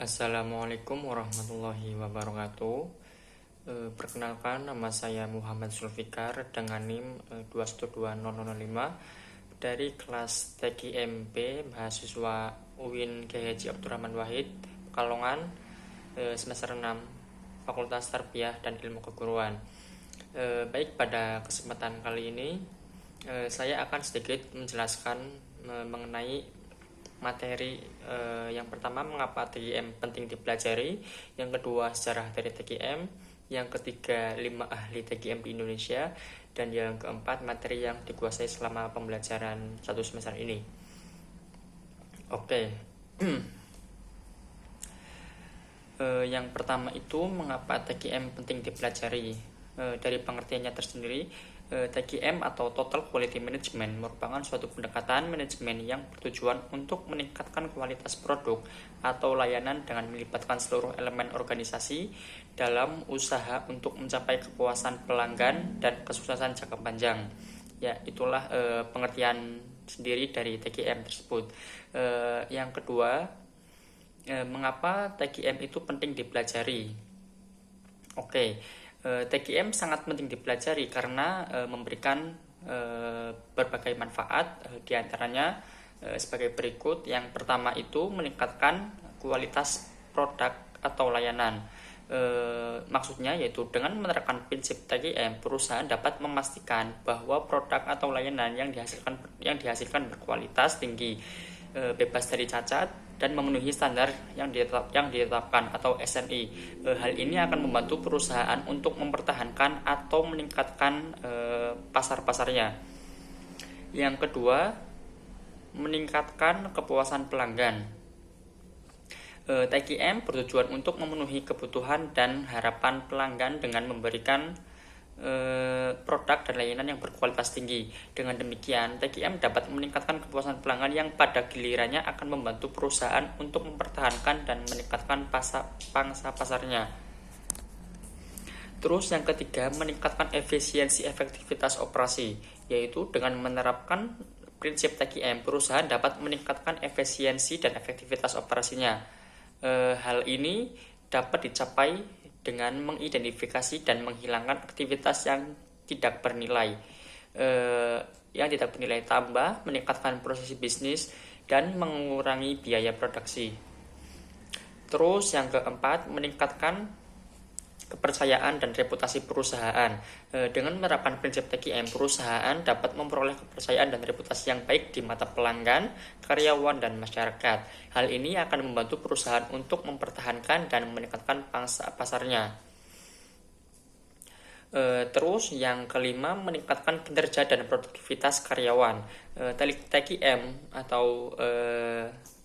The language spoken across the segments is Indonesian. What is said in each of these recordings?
Assalamualaikum warahmatullahi wabarakatuh. Perkenalkan, nama saya Muhammad Zulfikar dengan NIM 2120005 dari kelas TKMP mahasiswa UIN Kiai Haji Abdurrahman Wahid, Pekalongan, semester 6, Fakultas Tarbiyah dan Ilmu Keguruan. Baik, pada kesempatan kali ini saya akan sedikit menjelaskan mengenai materi yang pertama, mengapa TKM penting dipelajari, yang kedua, sejarah dari TKM, yang ketiga, 5 ahli TKM di Indonesia, dan yang keempat, materi yang dikuasai selama pembelajaran 1 semester ini. Oke. Yang pertama itu, mengapa TKM penting dipelajari. Dari pengertiannya tersendiri, TQM atau Total Quality Management merupakan suatu pendekatan manajemen yang bertujuan untuk meningkatkan kualitas produk atau layanan dengan melibatkan seluruh elemen organisasi dalam usaha untuk mencapai kepuasan pelanggan dan kesuksesan jangka panjang. Ya, itulah pengertian sendiri dari TQM tersebut. Yang kedua, mengapa TQM itu penting dipelajari? Oke. TKM sangat penting dipelajari karena memberikan berbagai manfaat, diantaranya sebagai berikut. Yang pertama itu meningkatkan kualitas produk atau layanan. Maksudnya yaitu dengan menerapkan prinsip TKM, perusahaan dapat memastikan bahwa produk atau layanan yang dihasilkan berkualitas tinggi, bebas dari cacat, dan memenuhi standar yang ditetapkan atau SNI. Hal ini akan membantu perusahaan untuk mempertahankan atau meningkatkan pasar-pasarnya. Yang kedua, meningkatkan kepuasan pelanggan. TKM bertujuan untuk memenuhi kebutuhan dan harapan pelanggan dengan memberikan produk dan layanan yang berkualitas tinggi. Dengan demikian, TKM dapat meningkatkan kepuasan pelanggan yang pada gilirannya akan membantu perusahaan untuk mempertahankan dan meningkatkan pangsa pasarnya. Terus yang ketiga, meningkatkan efisiensi efektivitas operasi, yaitu dengan menerapkan prinsip TKM, perusahaan dapat meningkatkan efisiensi dan efektivitas operasinya. Hal ini dapat dicapai dengan mengidentifikasi dan menghilangkan aktivitas yang tidak bernilai tambah, meningkatkan proses bisnis, dan mengurangi biaya produksi. Terus yang keempat, meningkatkan kepercayaan dan reputasi perusahaan. Dengan menerapkan prinsip TKM, perusahaan dapat memperoleh kepercayaan dan reputasi yang baik di mata pelanggan, karyawan, dan masyarakat. Hal ini akan membantu perusahaan untuk mempertahankan dan meningkatkan pangsa pasarnya. Terus yang kelima, meningkatkan kinerja dan produktivitas karyawan. TKM atau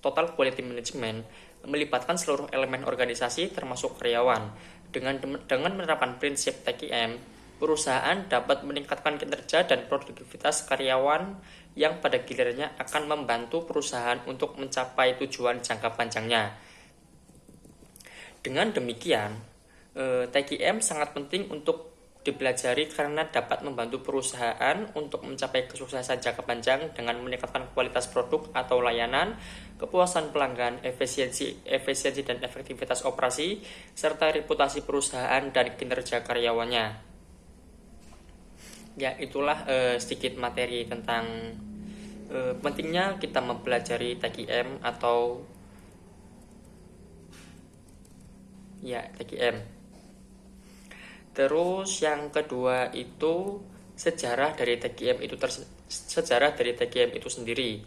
Total Quality Management melibatkan seluruh elemen organisasi termasuk karyawan. Dengan menerapkan prinsip TKM, perusahaan dapat meningkatkan kinerja dan produktivitas karyawan yang pada gilirannya akan membantu perusahaan untuk mencapai tujuan jangka panjangnya. Dengan demikian, TKM sangat penting untuk dipelajari karena dapat membantu perusahaan untuk mencapai kesuksesan jangka panjang dengan meningkatkan kualitas produk atau layanan, kepuasan pelanggan, efisiensi dan efektivitas operasi, serta reputasi perusahaan dan kinerja karyawannya. Ya, itulah sedikit materi tentang pentingnya kita mempelajari TKM atau TKM. Terus yang kedua itu sejarah dari TKM itu sendiri.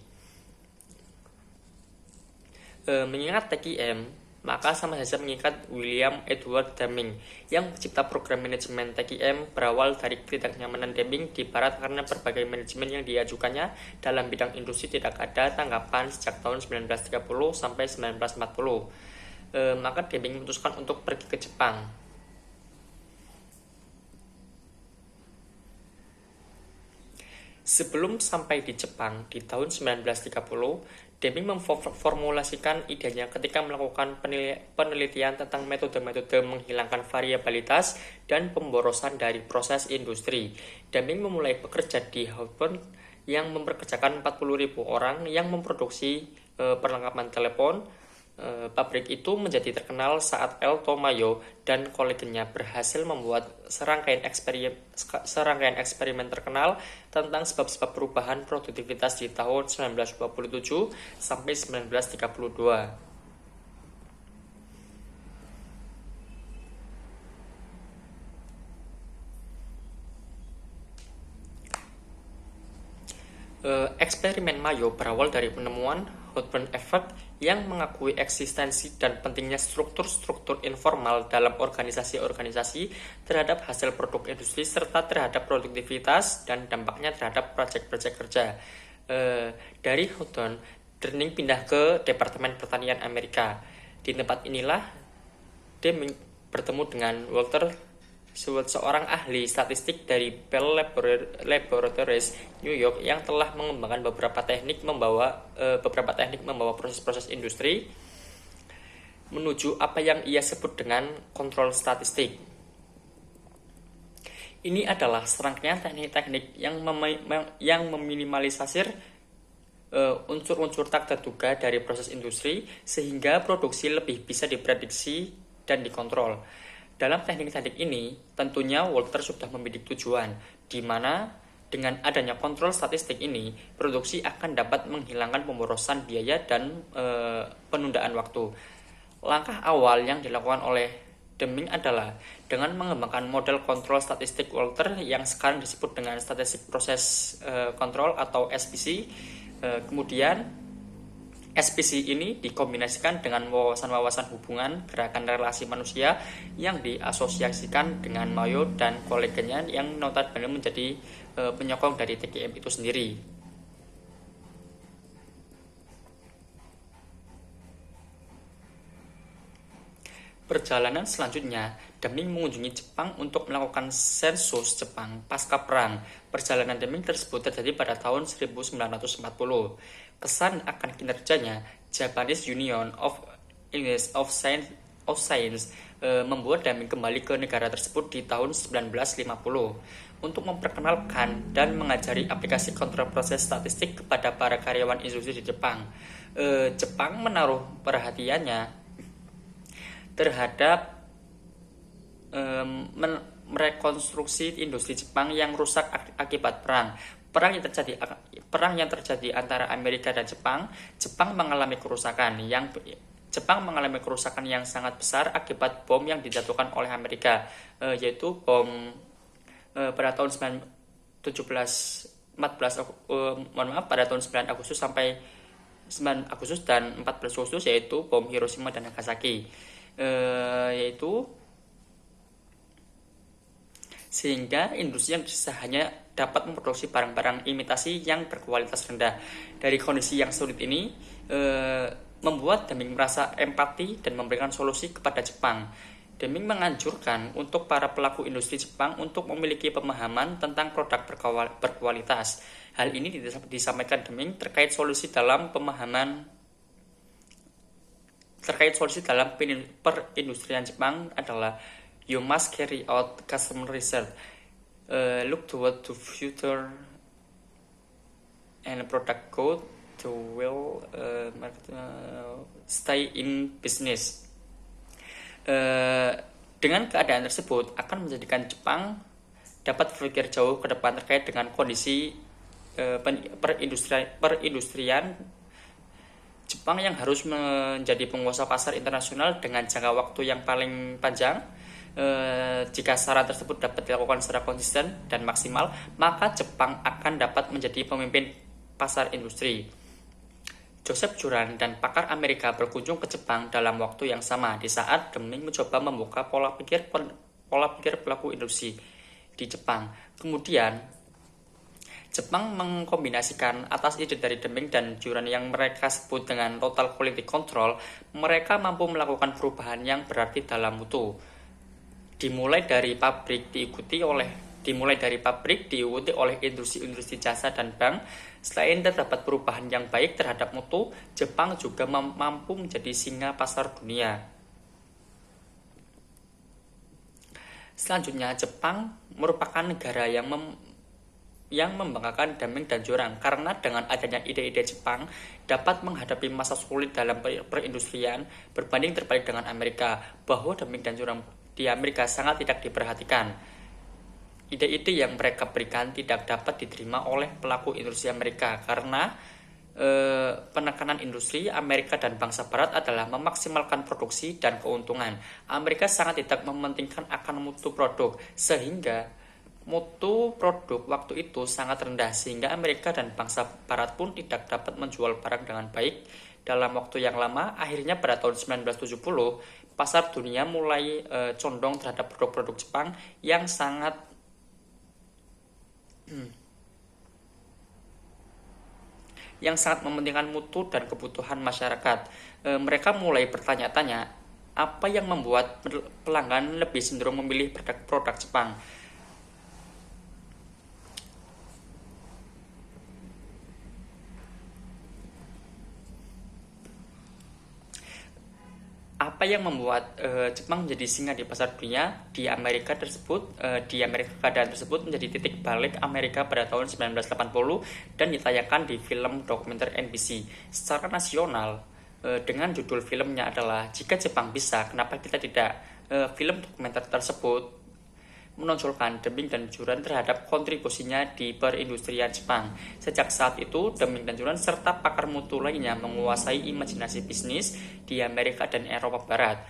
Mengingat TKM, maka sama saja mengingat William Edward Deming yang mencipta program manajemen TKM. Berawal dari ketidaknyamanan Deming di Barat karena berbagai manajemen yang diajukannya dalam bidang industri tidak ada tanggapan sejak tahun 1930 sampai 1940. Maka Deming memutuskan untuk pergi ke Jepang. Sebelum sampai di Jepang di tahun 1930, Deming memformulasikan idenya ketika melakukan penelitian tentang metode-metode menghilangkan variabilitas dan pemborosan dari proses industri. Deming memulai bekerja di Hawthorne yang memperkerjakan 40.000 orang yang memproduksi perlengkapan telepon, Pabrik itu menjadi terkenal saat El Tomayo dan koleganya berhasil membuat serangkaian eksperimen terkenal tentang sebab-sebab perubahan produktivitas di tahun 1927 sampai 1932. Eksperimen Mayo berawal dari penemuan Hawthorne Effect yang mengakui eksistensi dan pentingnya struktur-struktur informal dalam organisasi-organisasi terhadap hasil produk industri serta terhadap produktivitas dan dampaknya terhadap proyek-proyek kerja. Dari Hawthorne, Denning pindah ke Departemen Pertanian Amerika. Di tempat inilah dia bertemu dengan Walter Schultz, seorang ahli statistik dari Bell Laboratories New York yang telah mengembangkan beberapa teknik membawa proses-proses industri menuju apa yang ia sebut dengan kontrol statistik. Ini adalah serangkaian teknik-teknik yang meminimalisir unsur-unsur tak terduga dari proses industri sehingga produksi lebih bisa diprediksi dan dikontrol. Dalam teknik-teknik ini, tentunya Walter sudah memiliki tujuan, di mana dengan adanya kontrol statistik ini, produksi akan dapat menghilangkan pemborosan biaya dan penundaan waktu. Langkah awal yang dilakukan oleh Deming adalah dengan mengembangkan model kontrol statistik Walter yang sekarang disebut dengan Statistic Process Control atau SPC. Kemudian SPC ini dikombinasikan dengan wawasan-wawasan hubungan gerakan relasi manusia yang diasosiasikan dengan Mayo dan koleganya yang notabene menjadi penyokong dari TGM itu sendiri. Perjalanan selanjutnya, Deming mengunjungi Jepang untuk melakukan sensus Jepang pasca perang. Perjalanan Deming tersebut terjadi pada tahun 1940. Kesan akan kinerjanya, Japanese Union of English of Science membuat Deming kembali ke negara tersebut di tahun 1950 untuk memperkenalkan dan mengajari aplikasi kontrol proses statistik kepada para karyawan industri di Jepang. Jepang menaruh perhatiannya terhadap merekonstruksi industri Jepang yang rusak akibat perang. Perang yang terjadi antara Amerika dan Jepang mengalami kerusakan yang sangat besar akibat bom yang dijatuhkan oleh Amerika, yaitu bom pada tahun 9 Agustus sampai 9 Agustus dan 14 Agustus, yaitu bom Hiroshima dan Nagasaki. Sehingga industri yang hanya dapat memproduksi barang-barang imitasi yang berkualitas rendah. Dari kondisi yang sulit ini membuat Deming merasa empati dan memberikan solusi kepada Jepang. Deming menganjurkan untuk para pelaku industri Jepang untuk memiliki pemahaman tentang produk berkualitas. Hal ini disampaikan Deming terkait solusi dalam perindustrian Jepang adalah you must carry out customer research, look toward the future, and product code to will stay in business. Dengan keadaan tersebut akan menjadikan Jepang dapat berpikir jauh ke depan terkait dengan kondisi perindustrian Jepang yang harus menjadi penguasa pasar internasional dengan jangka waktu yang paling panjang. Jika saran tersebut dapat dilakukan secara konsisten dan maksimal, maka Jepang akan dapat menjadi pemimpin pasar industri. Joseph Juran dan pakar Amerika berkunjung ke Jepang dalam waktu yang sama di saat Deming mencoba membuka pola pikir pelaku industri di Jepang. Kemudian Jepang mengkombinasikan atas ide dari Deming dan Juran yang mereka sebut dengan total quality control. Mereka mampu melakukan perubahan yang berarti dalam mutu. Dimulai dari pabrik diikuti oleh industri-industri jasa dan bank. Selain terdapat perubahan yang baik terhadap mutu, Jepang juga mampu menjadi singa pasar dunia. Selanjutnya, Jepang merupakan negara yang yang membanggakan Deming dan Jurang, karena dengan adanya ide-ide Jepang dapat menghadapi masa sulit dalam perindustrian berbanding terbalik dengan Amerika, bahwa Deming dan Jurang di Amerika sangat tidak diperhatikan. Ide-ide yang mereka berikan tidak dapat diterima oleh pelaku industri Amerika karena penekanan industri Amerika dan bangsa Barat adalah memaksimalkan produksi dan keuntungan. Amerika sangat tidak mementingkan akan mutu produk, sehingga mutu produk waktu itu sangat rendah, sehingga Amerika dan bangsa Barat pun tidak dapat menjual barang dengan baik dalam waktu yang lama. Akhirnya pada tahun 1970, pasar dunia mulai condong terhadap produk-produk Jepang yang sangat mementingkan mutu dan kebutuhan masyarakat. Mereka mulai bertanya-tanya, apa yang membuat pelanggan lebih cenderung memilih produk Jepang. Apa yang membuat Jepang menjadi singa di pasar dunia di Amerika tersebut, di Amerika keadaan tersebut menjadi titik balik Amerika pada tahun 1980 dan ditayangkan di film dokumenter NBC secara nasional, dengan judul filmnya adalah Jika Jepang Bisa, Kenapa Kita Tidak. Film dokumenter tersebut menonjolkan Deming dan Juran terhadap kontribusinya di perindustrian Jepang. Sejak saat itu, Deming dan Juran serta pakar mutu lainnya menguasai imajinasi bisnis di Amerika dan Eropa Barat.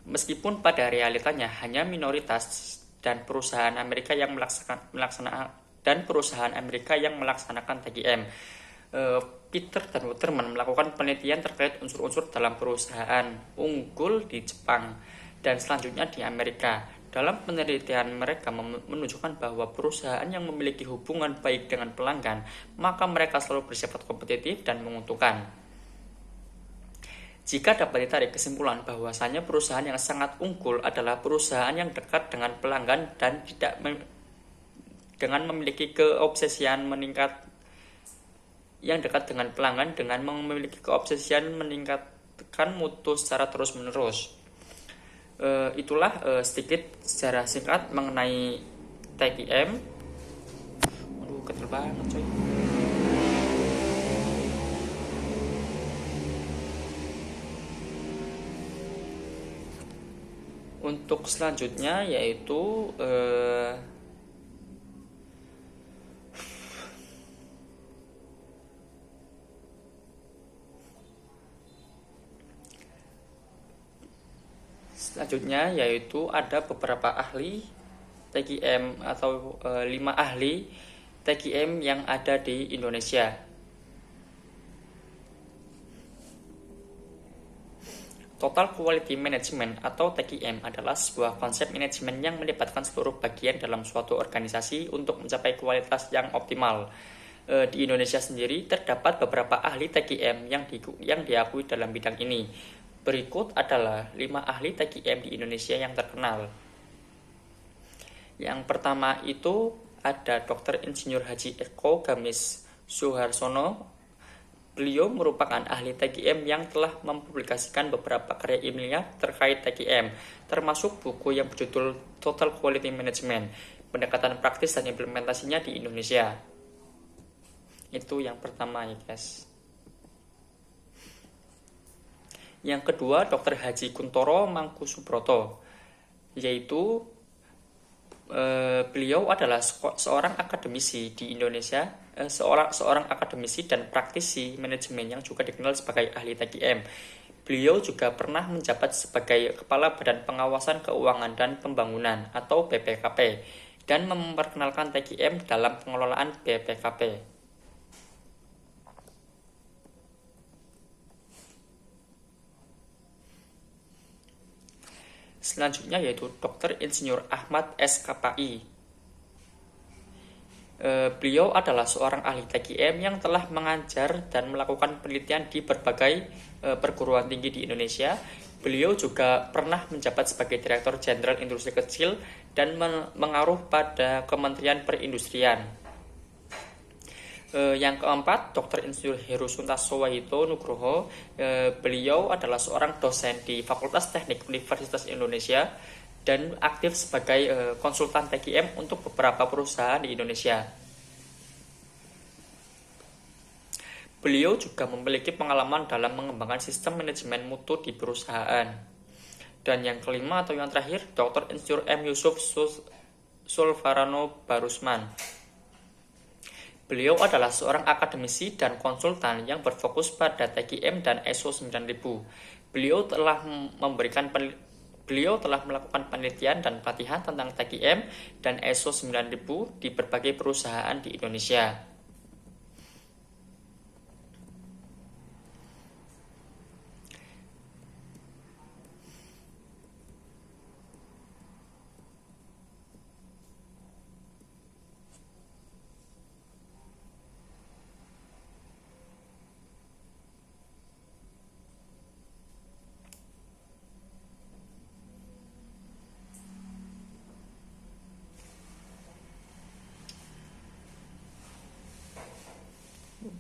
Meskipun pada realitanya hanya minoritas dan perusahaan Amerika yang melaksanakan TGM. Peter dan Waterman melakukan penelitian terkait unsur-unsur dalam perusahaan unggul di Jepang dan selanjutnya di Amerika. Dalam penelitian mereka menunjukkan bahwa perusahaan yang memiliki hubungan baik dengan pelanggan, maka mereka selalu bersifat kompetitif dan menguntungkan. Jika dapat ditarik kesimpulan bahwasanya perusahaan yang sangat unggul adalah perusahaan yang dekat dengan pelanggan dan tidak dengan memiliki keobsesian meningkat meningkatkan mutu secara terus-menerus. Itulah sedikit secara singkat mengenai TGM. Aduh, ketel banget coy. Untuk selanjutnya yaitu ada beberapa ahli TGM atau 5 ahli TGM yang ada di Indonesia. Total Quality Management atau TQM adalah sebuah konsep manajemen yang melibatkan seluruh bagian dalam suatu organisasi untuk mencapai kualitas yang optimal. Di Indonesia sendiri terdapat beberapa ahli TQM yang diakui dalam bidang ini. Berikut adalah 5 ahli TQM di Indonesia yang terkenal. Yang pertama itu ada Dr. Insinyur Haji Eko Gamis Suharsono. Beliau merupakan ahli TQM yang telah mempublikasikan beberapa karya ilmiah terkait TQM, termasuk buku yang berjudul Total Quality Management, pendekatan praktis dan implementasinya di Indonesia. Itu yang pertama ya guys. Yang kedua, Dr. Haji Kuntoro Mangkusubroto, yaitu beliau adalah seorang akademisi di Indonesia, seorang akademisi dan praktisi manajemen yang juga dikenal sebagai ahli TQM. Beliau juga pernah menjabat sebagai Kepala Badan Pengawasan Keuangan dan Pembangunan atau BPKP dan memperkenalkan TQM dalam pengelolaan BPKP. Selanjutnya yaitu Dr. Insinyur Ahmad SKPI. Beliau adalah seorang ahli TQM yang telah mengajar dan melakukan penelitian di berbagai perguruan tinggi di Indonesia. Beliau juga pernah menjabat sebagai Direktur Jenderal Industri Kecil dan mengaruh pada Kementerian Perindustrian. Yang keempat, Dr. Insinyur Heru Suntaso Wahito Nugroho. Beliau adalah seorang dosen di Fakultas Teknik Universitas Indonesia dan aktif sebagai konsultan TKM untuk beberapa perusahaan di Indonesia. Beliau juga memiliki pengalaman dalam mengembangkan sistem manajemen mutu di perusahaan. Dan yang kelima atau yang terakhir, Dr. Insur M. Yusuf Sulfarano Barusman. Beliau adalah seorang akademisi dan konsultan yang berfokus pada TKM dan ISO 9000. Beliau telah melakukan penelitian dan pelatihan tentang TKM dan ISO 9000 di berbagai perusahaan di Indonesia.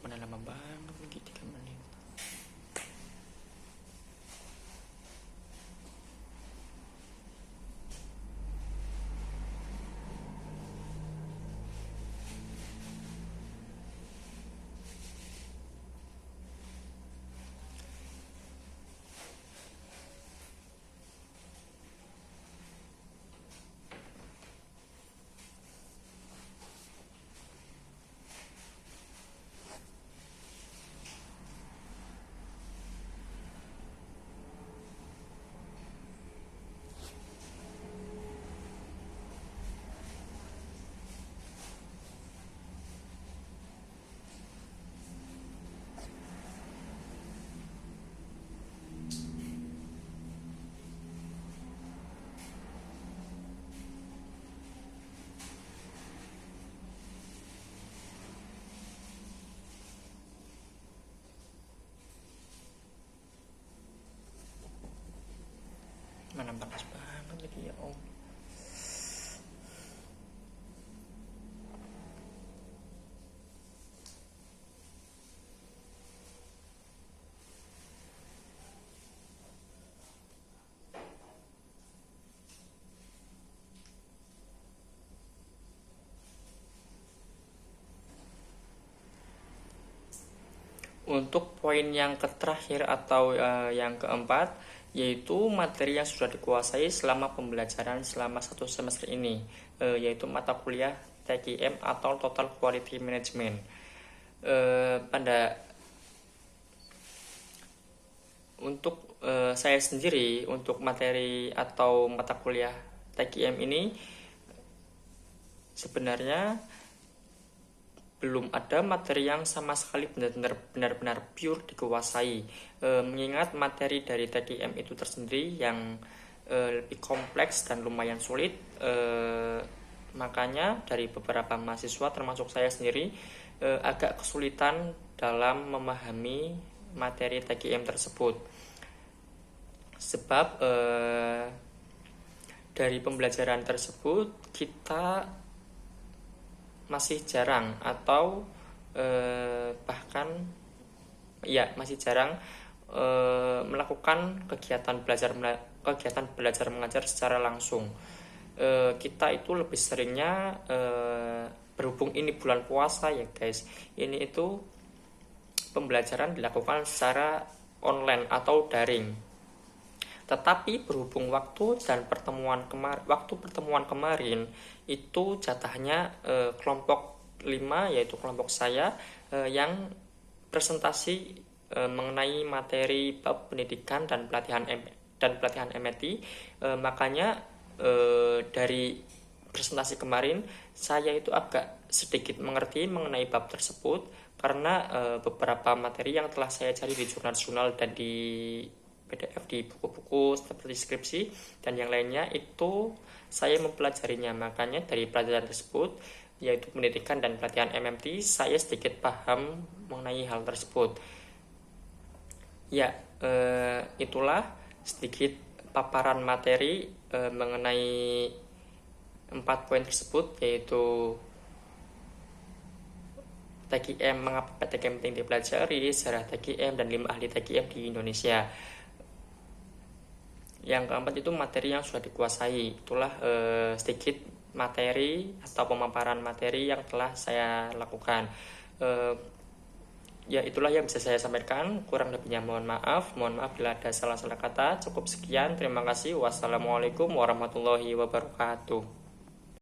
Mana lama banget lagi 3 menit. Mana panas banget lagi ya Om. Untuk poin yang terakhir atau yang keempat, yaitu materi yang sudah dikuasai selama pembelajaran selama 1 semester ini, yaitu mata kuliah TKM atau Total Quality Management. Untuk saya sendiri, untuk materi atau mata kuliah TKM ini sebenarnya belum ada materi yang sama sekali benar-benar pure dikuasai, mengingat materi dari TKM itu tersendiri yang lebih kompleks dan lumayan sulit. Makanya dari beberapa mahasiswa termasuk saya sendiri agak kesulitan dalam memahami materi TKM tersebut, sebab dari pembelajaran tersebut kita masih jarang atau bahkan masih jarang melakukan kegiatan belajar mengajar secara langsung. Kita itu lebih seringnya berhubung ini bulan puasa ya guys, ini itu pembelajaran dilakukan secara online atau daring. Tetapi berhubung waktu pertemuan kemarin itu jatahnya kelompok 5, yaitu kelompok saya yang presentasi mengenai materi bab pendidikan dan pelatihan MT. Makanya dari presentasi kemarin saya itu agak sedikit mengerti mengenai bab tersebut, karena beberapa materi yang telah saya cari di jurnal-jurnal dan di PDF di buku-buku seperti skripsi dan yang lainnya itu saya mempelajarinya. Makanya dari pelajaran tersebut, yaitu pendidikan dan pelatihan MMT, saya sedikit paham mengenai hal tersebut. Itulah sedikit paparan materi mengenai 4 poin tersebut, yaitu TKM, mengapa TKM penting dipelajari, sejarah TKM, dan 5 ahli TKM di Indonesia. Yang keempat itu materi yang sudah dikuasai. Itulah sedikit materi atau pemaparan materi yang telah saya lakukan. Eh, Ya itulah yang bisa saya sampaikan. Kurang lebihnya mohon maaf. Mohon maaf bila ada salah-salah kata. Cukup sekian. Terima kasih. Wassalamualaikum warahmatullahi wabarakatuh.